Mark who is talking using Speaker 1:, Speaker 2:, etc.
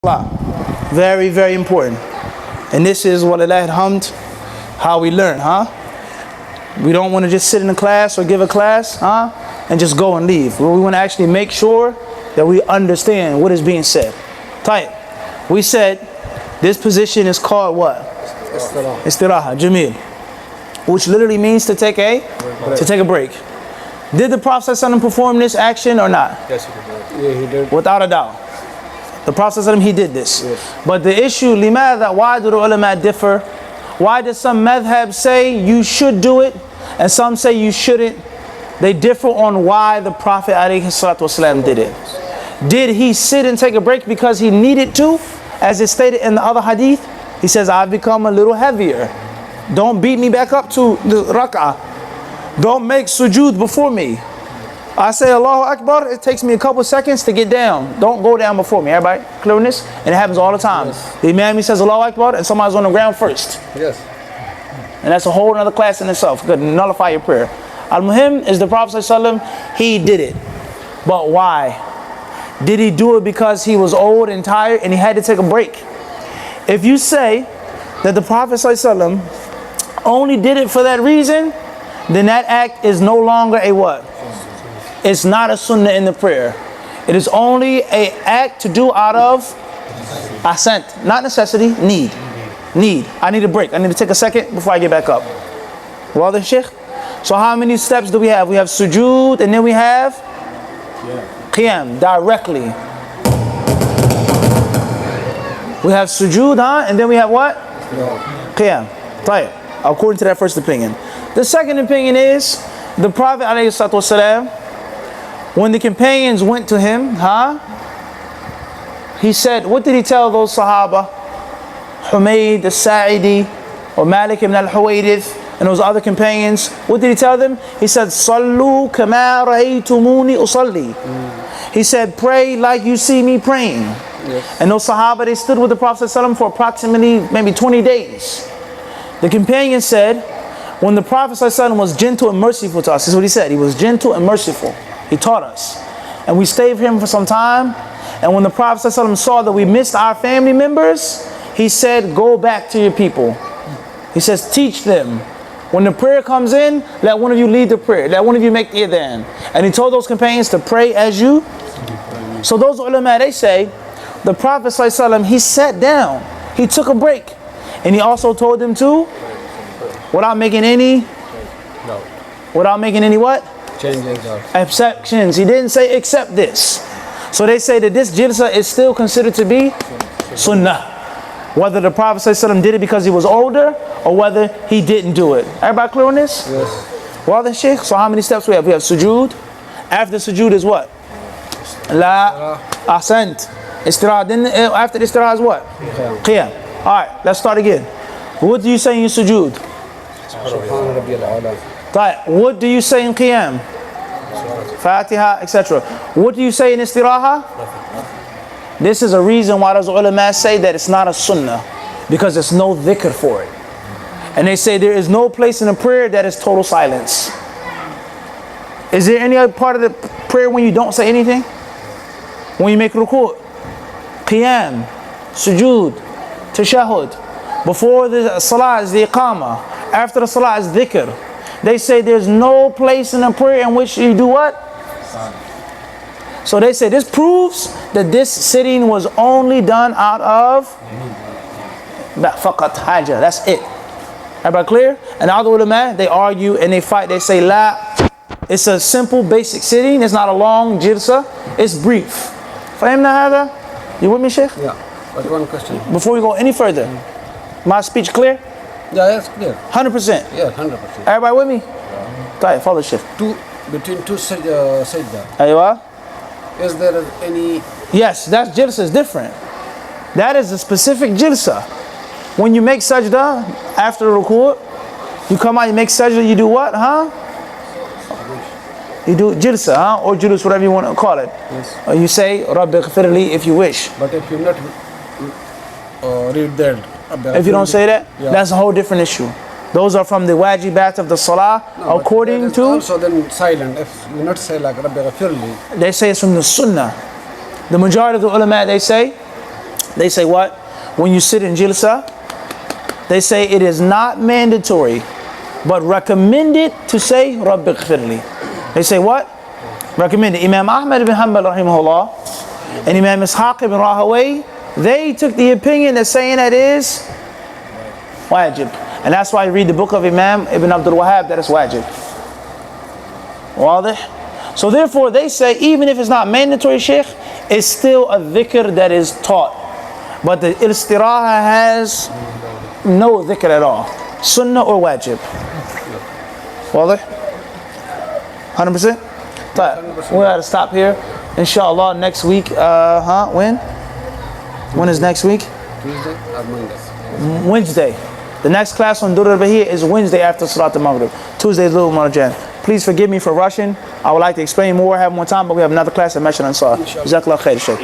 Speaker 1: Very, very important. And this is walillahi alhamd, how we learn, We don't want to just sit in a class or give a class, and just go and leave. We want to actually make sure that we understand what is being said. Type. We said this position is called what? Istiraha, Jamil. Which literally means to take a break. Did the Prophet ﷺ perform this action or not?
Speaker 2: Yes, he did.
Speaker 1: Yeah, he did. Without a doubt. The Prophet ﷺ, he did this. Yes. But the issue, limadha, why do the ulama differ? Why does some madhab say you should do it and some say you shouldn't? They differ on why the Prophet ﷺ did it. Did he sit and take a break because he needed to? As it stated in the other hadith, he says, I've become a little heavier. Don't beat me back up to the rak'ah. Don't make sujood before me. I say Allahu Akbar, it takes me a couple seconds to get down. Don't go down before me. Everybody clear on this? And it happens all the time. Yes. The Imam, he says Allahu Akbar and somebody's on the ground first.
Speaker 2: Yes.
Speaker 1: And that's a whole other class in itself. Could nullify your prayer. Al-Muhim is the Prophet ﷺ, he did it. But why? Did he do it because he was old and tired and he had to take a break? If you say that the Prophet ﷺ only did it for that reason, then that act is no longer a what? It's not a sunnah in the prayer. It is only an act to do out of assent, not necessity, need. Need. I need a break. I need to take a second before I get back up. Well then, Sheikh. So how many steps do we have? We have sujood and then we have qiyam, directly. We have sujood, and then we have what? Qiyam. Tayyib. According to that first opinion. The second opinion is the Prophet ﷺ, when the companions went to him, he said, what did he tell those Sahaba? Humayd al-Sa'idi or Malik ibn al-Huwaydith and those other companions. What did he tell them? He said, Sallu kama ra'aytumuni usalli. He said, pray like you see me praying. Yes. And those Sahaba, they stood with the Prophet ﷺ for approximately maybe 20 days. The companion said, when the Prophet ﷺ was gentle and merciful to us, this is what he said, he was gentle and merciful. He taught us. And we stayed with him for some time. And when the Prophet ﷺ saw that we missed our family members, he said, go back to your people. He says, teach them. When the prayer comes in, let one of you lead the prayer. Let one of you make the adhan. And he told those companions to pray as you. So those ulama, they say, the Prophet ﷺ, he sat down. He took a break. And he also told them to, without making any what?
Speaker 2: Changes.
Speaker 1: Exceptions. He didn't say except this. So they say that this jilsa is still considered to be sunnah. Whether the Prophet ﷺ did it because he was older or whether he didn't do it. Everybody clear on this?
Speaker 2: Yes.
Speaker 1: Well then, Sheikh, so how many steps we have? We have sujood. After sujood is what? La ahsant. Istirah. Then after the istirah is what? Qiyam. Alright, let's start again. What do you say in sujood? What do you say in qiyam? Fatiha, etc. What do you say in istiraha? This is a reason why those ulama say that it's not a sunnah, because there's no dhikr for it. And they say there is no place in a prayer that is total silence. Is there any other part of the prayer when you don't say anything? When you make ruku', qiyam, sujood, tashahud. Before the salah is the iqamah. After the salah is dhikr. They say there's no place in a prayer in which you do what? So they say this proves that this sitting was only done out of faqat haja. That's it. Everybody clear? And the other ulama, they argue and they fight. They say la. It's a simple basic sitting. It's not a long jilsa. It's brief. Fahimna hada? You with me, Sheikh?
Speaker 2: Yeah. But one question.
Speaker 1: Before we go any further, my speech clear?
Speaker 2: Yeah, it's clear.
Speaker 1: 100%?
Speaker 2: Yeah, 100%.
Speaker 1: Everybody with me? Right, follow Sheikh.
Speaker 2: Between two sajda.
Speaker 1: Aywa?
Speaker 2: Is there any?
Speaker 1: Yes, that jilsa is different. That is a specific jilsa. When you make sajda after the ruku', you come out, you make sajda, you do what, You do jilsa, or julus, whatever you want to call it.
Speaker 2: Yes.
Speaker 1: Or you say, Rabbi ghfirli if you wish.
Speaker 2: But if you not read that.
Speaker 1: If you don't say that, that's a whole different issue. Those are from the wajibat of the salah, according to.
Speaker 2: Also then silent. If you not say like Rabbi ghfirli.
Speaker 1: They say it's from the sunnah. The majority of the ulama, they say They say what? When you sit in jilsa, they say it is not mandatory, but recommended to say Rabbi Ghfirli. They say what? Recommended. Imam Ahmad ibn Hanbal rahimahullah and Imam Ishaq ibn Rahaway, they took the opinion that saying that is wajib. And that's why you read the book of Imam Ibn Abdul Wahhab that is wajib. Wadih? So therefore they say even if it's not mandatory, Sheikh, it's still a dhikr that is taught. But the istiraha has no dhikr at all. Sunnah or wajib. Wadih? 100%? We gotta stop here. Inshallah next week, when? When is next week?
Speaker 2: Tuesday or Monday?
Speaker 1: Wednesday. The next class on Ad-Durar al-Bahiyyah is Wednesday after Salat al-Maghrib. Tuesday is Little Marjan. Please forgive me for rushing. I would like to explain more, have more time, but we have another class at Masjid Ansar. Jazakallah khair, Shaykh.